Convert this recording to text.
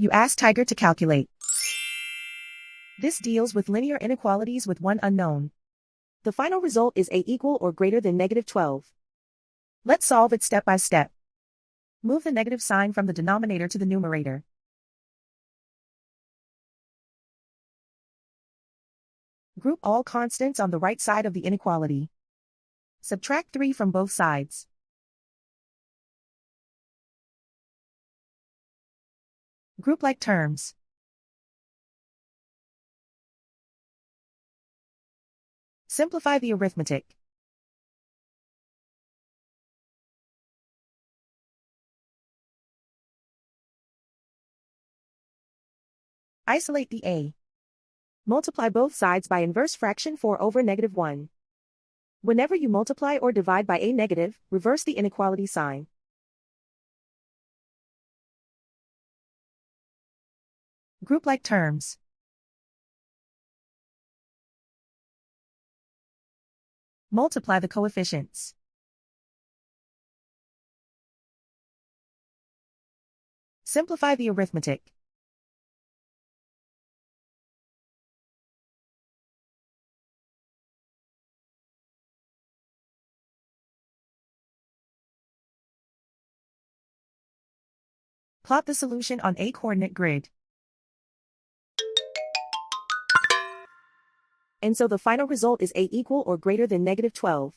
You ask Tiger to calculate. This deals with linear inequalities with one unknown. The final result is a equal or greater than -12. Let's solve it step by step. Move the negative sign from the denominator to the numerator. Group all constants on the right side of the inequality. Subtract 3 from both sides. Group like terms. Simplify the arithmetic. Isolate the a. Multiply both sides by inverse fraction 4/-1. Whenever you multiply or divide by a negative, reverse the inequality sign. Group like terms. Multiply the coefficients. Simplify the arithmetic. Plot the solution on a coordinate grid. And so the final result is a equal or greater than -12.